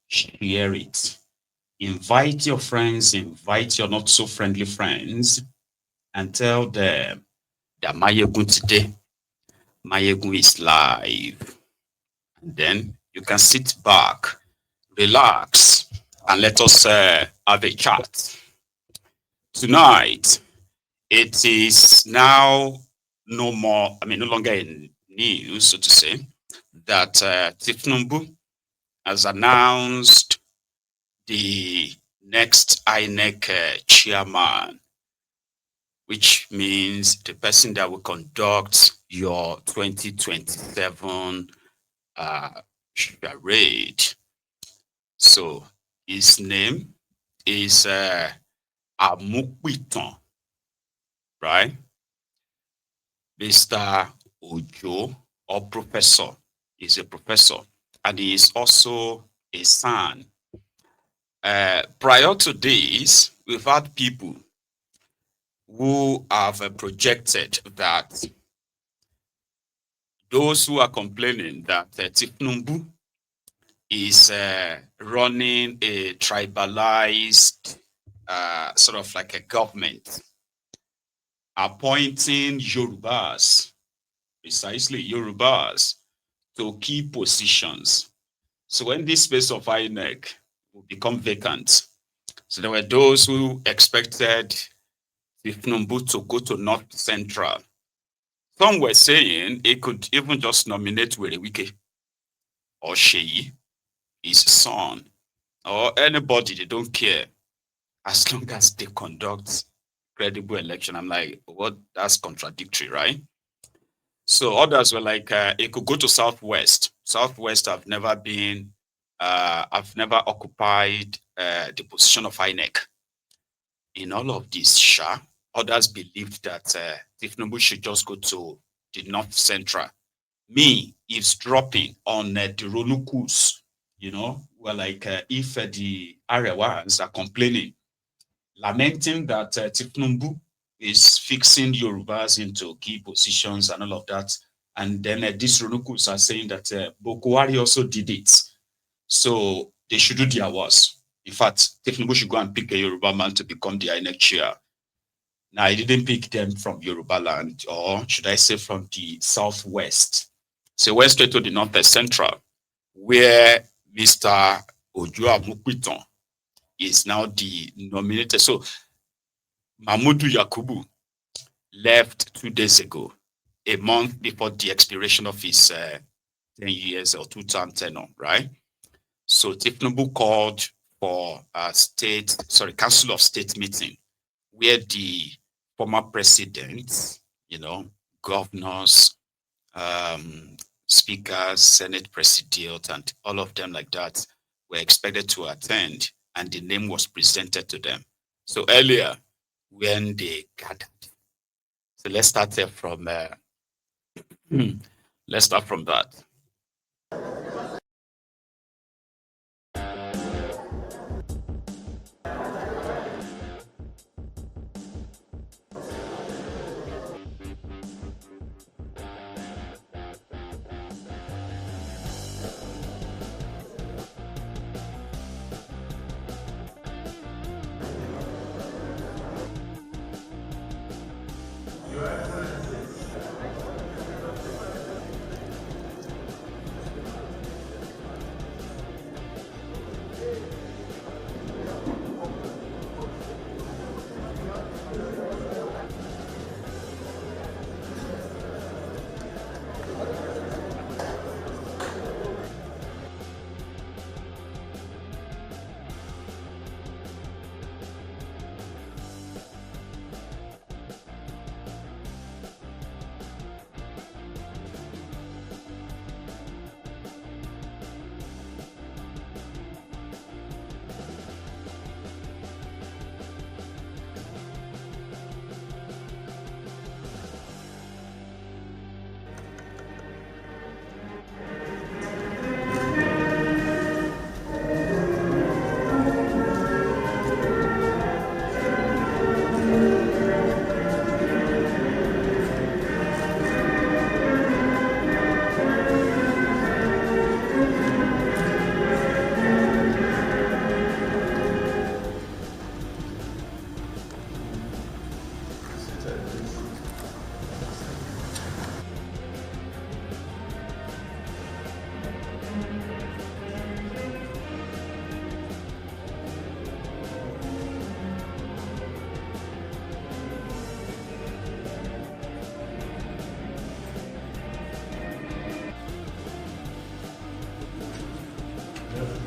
share it. Invite your friends, invite your not so friendly friends, and tell them that Maiyegun today, Maiyegun is live. And then you can sit back, relax, and let us have a chat. Tonight, it is now no longer in news, so to say, that Tinubu has announced the next INEC chairman, which means the person that will conduct your 2027 charade. So his name is Amupitan, right? Mr. Ojo, or professor, is a professor, and he is also a son. Prior to this, we've had people who have projected that those who are complaining that Tinubu is running a tribalized sort of like a government, appointing Yorubas, precisely Yorubas, to key positions. So when this space of INEC will become vacant, so there were those who expected Tinubu to go to North Central. Some were saying he could even just nominate Werewike or Sheyi, his son, or anybody, they don't care, as long as they conduct credible election. I'm like, what? That's contradictory, right? So others were like, it could go to Southwest. Southwest have never been, I've never occupied the position of INEC. In all of this, others believed that Tinubu should just go to the North Central. Me eavesdropping on the Ronukus, were like, if the Arewans are complaining, lamenting that Tinubu is fixing Yorubas into key positions and all of that. And then these Ronukus are saying that Bokwari also did it. So they should do their worst. In fact, Tinubu should go and pick a Yoruba man to become the INEC chair. Now, I didn't pick them from Yoruba land, or should I say from the Southwest. So went straight to the North Central, where Mr. Ojo Amupitan is now the nominated. So Mahmoud Yakubu left 2 days ago, a month before the expiration of his 10 years or 2-term tenure, right? So Tinubu called for a Council of State meeting, where the former presidents, governors, speakers, Senate president, and all of them like that were expected to attend, and the name was presented to them. So earlier, when they gathered, so let's start from that.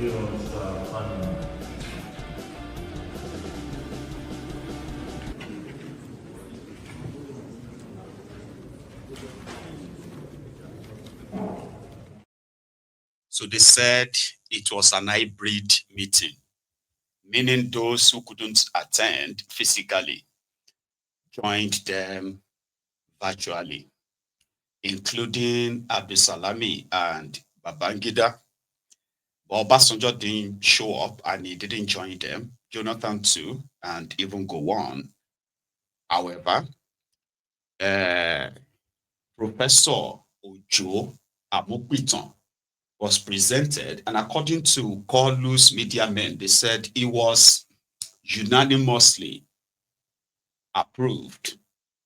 So they said it was an hybrid meeting, meaning those who couldn't attend physically joined them virtually, including Abisalami and Babangida. But Obasanjo didn't show up and he didn't join them. Jonathan too, and even go on. However, Professor Ojo Amupitan was presented, and according to Kalu's media men, they said he was unanimously approved.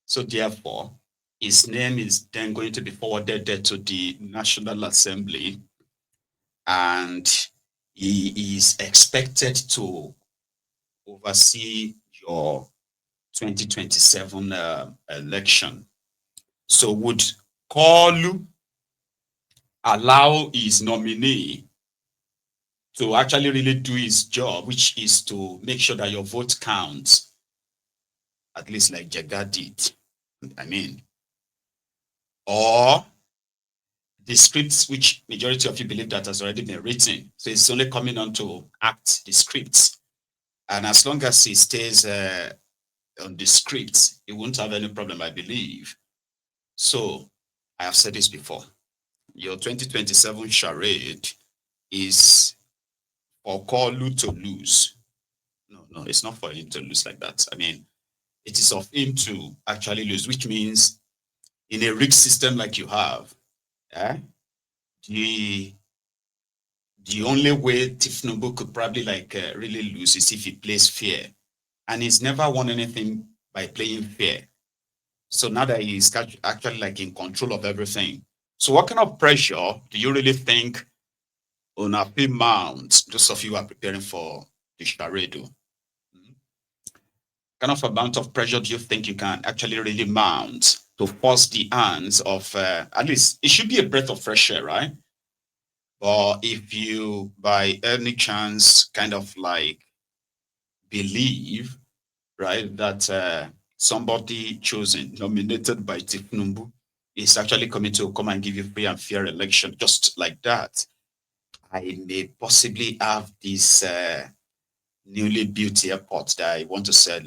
So therefore, his name is then going to be forwarded there to the National Assembly, and he is expected to oversee your 2027 election. So would Kalu allow his nominee to actually really do his job, which is to make sure that your vote counts, at least like Jega did? I mean, or the scripts, which majority of you believe that has already been written. So it's only coming on to act the scripts. And as long as he stays on the script, he won't have any problem, I believe. So I have said this before. Your 2027 charade is for Kalu to lose. No, it's not for him to lose like that. I mean, it is of him to actually lose, which means in a rigged system like you have, the only way Tinubu could probably really lose is if he plays fair. And he's never won anything by playing fair. So now that he's actually like in control of everything. So what kind of pressure do you really think on a mount, those of you who are preparing for the charade? Kind of amount of pressure do you think you can actually really mount to force the hands of, at least it should be a breath of fresh air, right? Or if you by any chance kind of like believe, right, that somebody chosen, nominated by Tinubu is actually coming to come and give you free and fair election, just like that, I may possibly have this newly built airport that I want to sell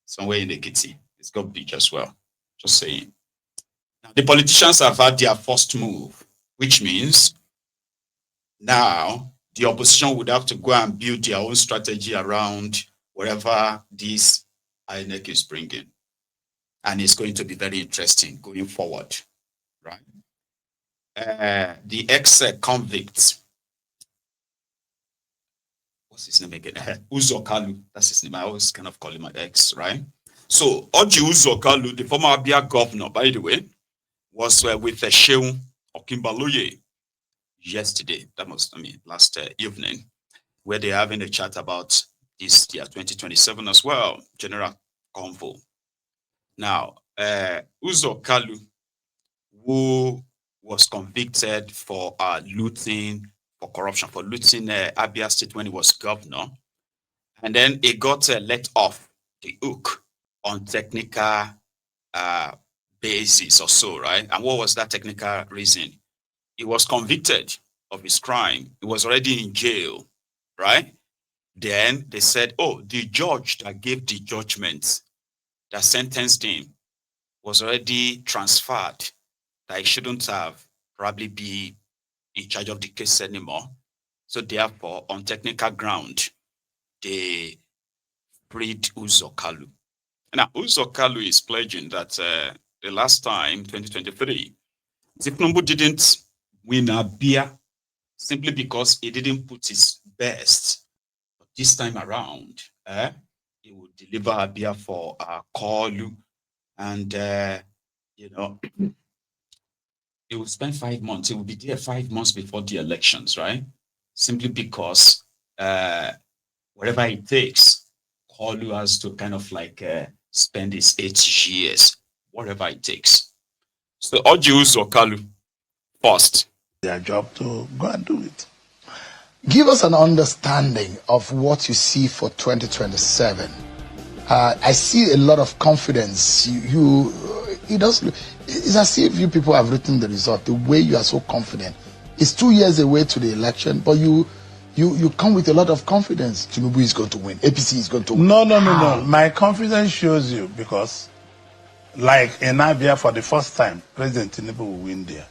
somewhere in Ekiti. It's got beach as well. Just saying. Now, the politicians have had their first move, which means now the opposition would have to go and build their own strategy around wherever this INEC is bringing. And it's going to be very interesting going forward, right? The ex-convicts, what's his name again? Uzor Kalu, that's his name. I always kind of call him my ex, right? So Oji Uzor Kalu, the former Abia governor, by the way, was with Sheung Okimbaloye yesterday. That was, last evening, where they're having a chat about this year 2027 as well, general convo. Now, Uzor Kalu, who was convicted for looting, for corruption, for looting Abia State when he was governor, and then he got let off the hook on technical basis or so, right? And what was that technical reason? He was convicted of his crime. He was already in jail, right? Then they said, oh, the judge that gave the judgment, that sentenced him, was already transferred, that he shouldn't have probably be in charge of the case anymore. So therefore, on technical ground, they freed Uzor Kalu. Now, Uzor Kalu is pledging that the last time, 2023, Tinubu didn't win Abia simply because he didn't put his best. But this time around, he would deliver Abia for Kalu, and he will spend 5 months. He will be there 5 months before the elections, right? Simply because whatever it takes, Kalu has to kind of like spend his 8 years, whatever it takes. So Oji Uzor Kalu first. Their job to go and do it. Give us an understanding of what you see for 2027. I see a lot of confidence. It's as if you people have written the result. The way you are so confident. It's 2 years away to the election, but you come with a lot of confidence. Tinubu is going to win. APC is going to win. No. My confidence shows you because, like in Abia, for the first time, President Tinubu will win there.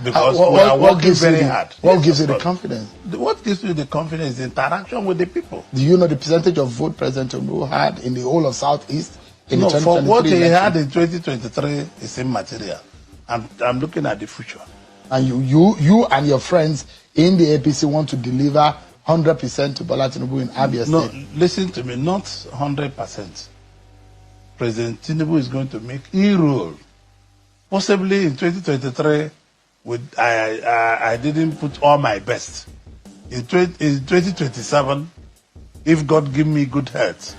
Because we are working very hard. What gives you the confidence? What gives you the confidence is interaction with the people. Do you know the percentage of vote President Tinubu had in the whole of Southeast? No, for what he had in 2023 is immaterial. I'm looking at the future. And you and your friends in the APC want to deliver 100% to Bola Tinubu in Abia State. No, listen to me, not 100%. President Tinubu is going to make inroad. Possibly in 2023, I didn't put all my best. In 2027, if God give me good health,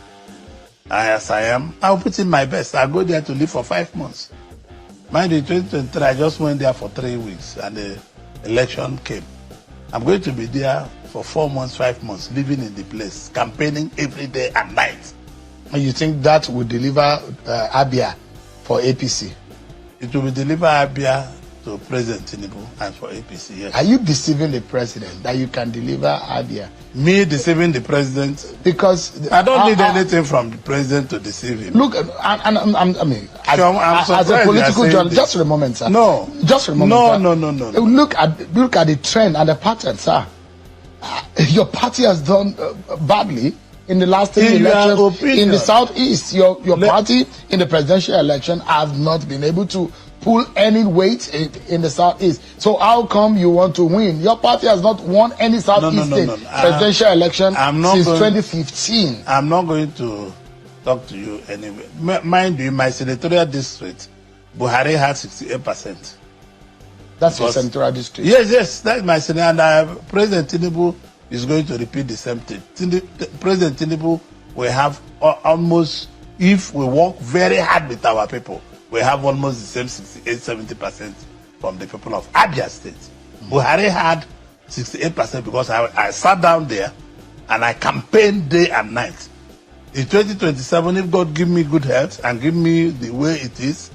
as I am, I'll put in my best. I'll go there to live for 5 months. Mind you, in 2023, I just went there for 3 weeks and the election came. I'm going to be there for 4 months, 5 months, living in the place, campaigning every day and night. And you think that will deliver Abia for APC? It will deliver Abia to President Tinubu and for APC, yes. Are you deceiving the president that you can deliver Abia? Me deceiving the president? Because I don't need anything from the president to deceive him. Look, as a political journalist, just for a moment, sir. No. Just for a moment, No. Look at the trend and the pattern, sir. Your party has done badly in the last elections in the Southeast. Your party in the presidential election has not been able to pull any weight in the Southeast. So how come you want to win? Your party has not won any Southeast presidential election since 2015. I'm not going to talk to you anyway. Mind you, my senatorial district, Buhari had 68%. That's your senatorial district? Yes, that's my senatorial. And President Tinubu is going to repeat the same thing. President Tinubu will have almost, if we work very hard with our people, we have almost the same 68-70% from the people of Abia State. Buhari had 68% because I sat down there and I campaigned day and night. In 2027, if God give me good health and give me the way it is,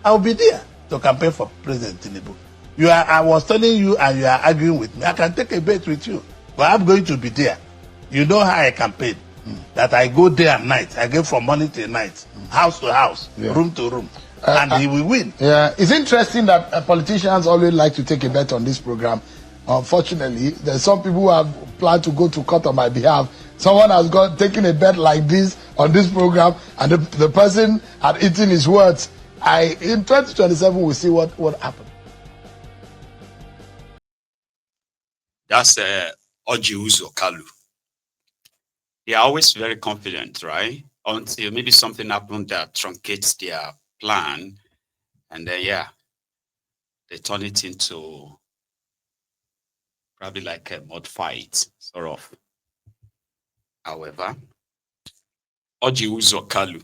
I'll be there to campaign for President Tinubu. I was telling you and you are arguing with me. I can take a bet with you, but I'm going to be there. You know how I campaign. That I go day and night. I go from morning till night, house to house, room to room. And he will win. Yeah, it's interesting that politicians always like to take a bet on this program. Unfortunately, there's some people who have planned to go to court on my behalf. Someone has taken a bet like this on this program, and the person had eaten his words. In 2027, we'll see what happened. That's Uzor, Kalu. They are always very confident, right? Until maybe something happened that truncates their plan, and then they turn it into probably like a mud fight, sort of. However, Uzor, Kalu,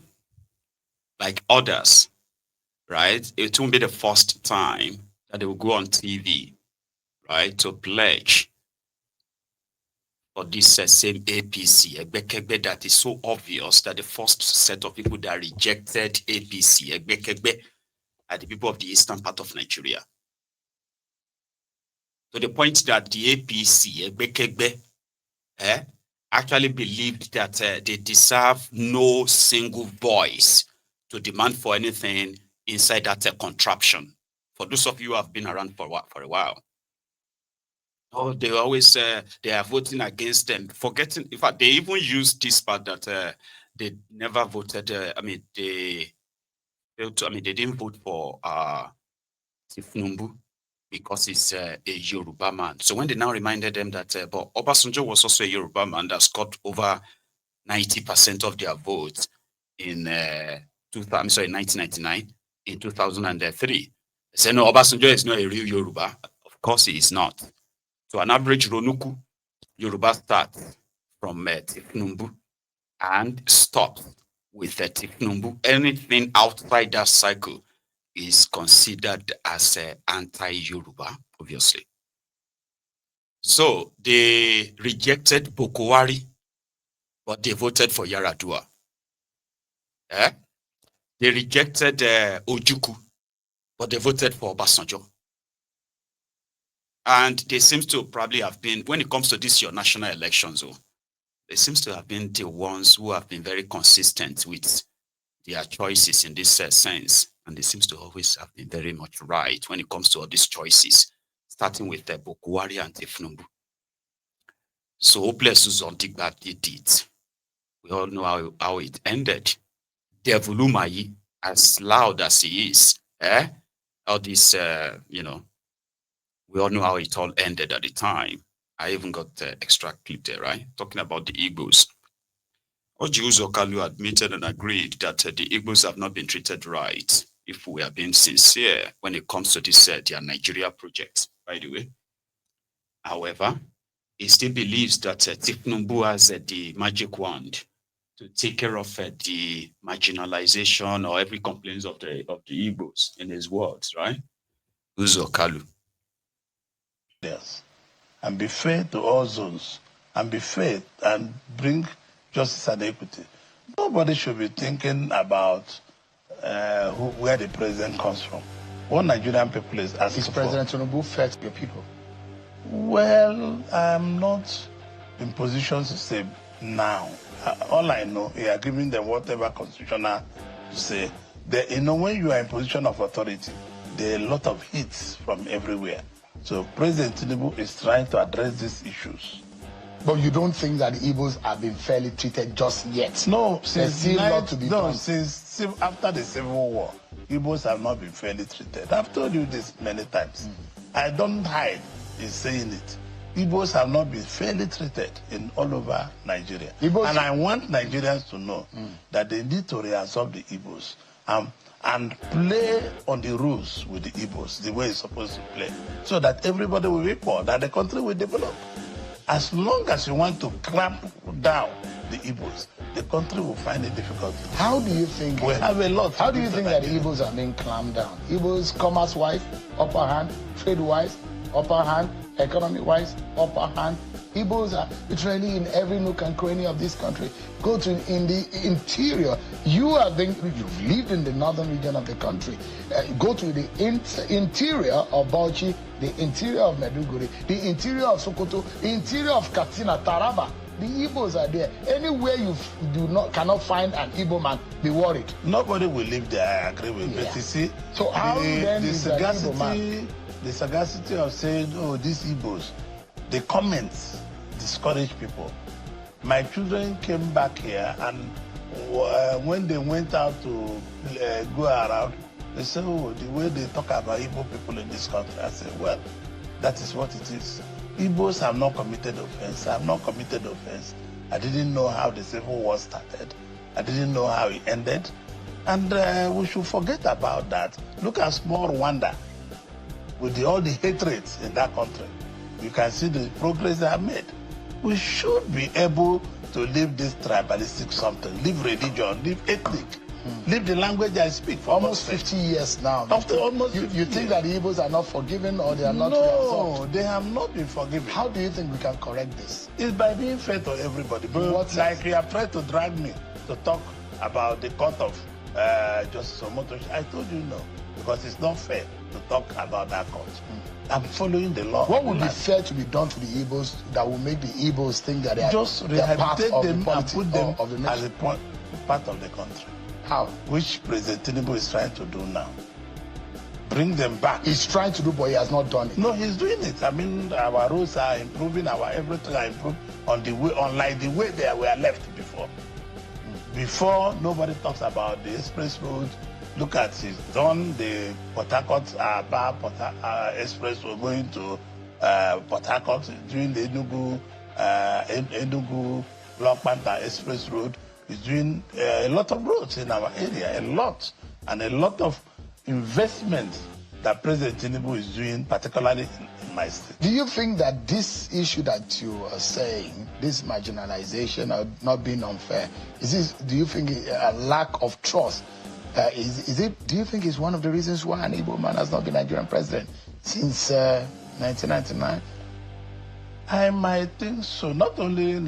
like others, right? It won't be the first time that they will go on TV, right, to pledge for this same APC, Egbekegbe, that is so obvious that the first set of people that rejected APC, Egbekegbe, are the people of the eastern part of Nigeria. To the point that the APC, Egbekegbe, actually believed that they deserve no single voice to demand for anything inside that contraption. For those of you who have been around for a while, oh, they always they are voting against them, forgetting. In fact, they even used this part that they never voted. They didn't vote for Tinubu because he's a Yoruba man. So when they now reminded them that, but Obasanjo was also a Yoruba man that got over 90% of their votes in 1999, in 2003. They said, no, Obasanjo is not a real Yoruba. Of course, he is not. So an average Ronuku Yoruba starts from Tinubu and stops with Tinubu. Anything outside that cycle is considered as anti-Yoruba, obviously. So they rejected Bokowari, but they voted for Yaradua. Eh? They rejected Ojuku, but they voted for Obasanjo. And they seem to probably have been, when it comes to this your national elections, they seem to have been the ones who have been very consistent with their choices in this sense. And they seem to always have been very much right when it comes to all these choices, starting with Bokowari and Tinubu. So hopeless Uzor did it. We all know how it ended. Devulumayi, as loud as he is, all this, we all know how it all ended at the time. I even got extra clip there, right? Talking about the Igbos. Uzor Kalu admitted and agreed that the Igbos have not been treated right, if we are being sincere when it comes to this their Nigeria project, by the way. However, he still believes that Tinubu has the magic wand to take care of the marginalization or every complaint of the Igbos, in his words, right? Uzor Kalu. Yes. And be fair to all zones, and be fair and bring justice and equity. Nobody should be thinking about where the president comes from. What Nigerian people is asking for. Is President Tinubu fair to your people? Well, I'm not in position to say now. All I know, we are giving them whatever constitutional to say. When you are in position of authority, there are a lot of hits from everywhere. So President Tinubu is trying to address these issues. But you don't think that the Igbos have been fairly treated just yet? No, since after the Civil War, Igbos have not been fairly treated. I've told you this many times. I don't hide in saying it. Igbos have not been fairly treated in all over Nigeria. And I want Nigerians to know that they need to reabsorb the Igbos and play on the rules with the Igbos the way it's supposed to play, so that everybody will be equal, that the country will develop. As long as you want to clamp down the Igbos, the country will find it difficult. How do you think we have a lot? How do you think that the Igbos are being clamped down? Igbos, commerce-wise, upper hand; trade-wise, upper hand; economy-wise, upper hand. Igbos are literally in every nook and cranny of this country. Go to in the interior. You've lived in the northern region of the country. Go to the interior of Bauchi, the interior of Maiduguri, the interior of Sokoto, the interior of Katsina, Taraba. The Igbos are there. Anywhere you cannot find an Igbo man, be worried. Nobody will live there, I agree with you. You see, so how then is the Igbo man? The sagacity of saying, oh, these Igbos, the comments discourage people. My children came back here, and when they went out to go around, they said, oh, the way they talk about Igbo people in this country. I said, well, that is what it is. Igbos have not committed offense. I have not committed offense. I didn't know how the Civil War started. I didn't know how it ended. And we should forget about that. Look at small Rwanda. With all the hatred in that country, you can see the progress they have made. We should be able to leave this tribalistic something, leave religion, leave ethnic, leave the language I speak. For almost 50 years now. After almost 50 you think that the Igbos are not forgiven, or they are not reabsorbed? No, they have not been forgiven. How do you think we can correct this? It's by being fair to everybody. But like you have tried to drag me to talk about the court of Justice Omotochi, I told you no, because it's not fair to talk about that court. I'm following the law. What would be fair to be done to the Igbos that will make the Igbos think that they are just rehabilitate them and put them as a part of the country? How? Which President Tinubu is trying to do now. Bring them back. He's trying to do, but he has not done it. No, he's doing it. I mean, our roads are improving, our everything are improved on the way, unlike the way they were left before. Before, nobody talks about the express road. Look at it. Done the Port Harcourt express. We're going to Port Harcourt during the Enugu Black Panther Express Road. Is doing a lot of roads in our area, a lot, and a lot of investments that President Tinubu is doing, particularly in my state. Do you think that this issue that you are saying, this marginalization or not being unfair, do you think a lack of trust? Do you think it's one of the reasons why an Igbo man has not been Nigerian president since 1999? I might think so. Not only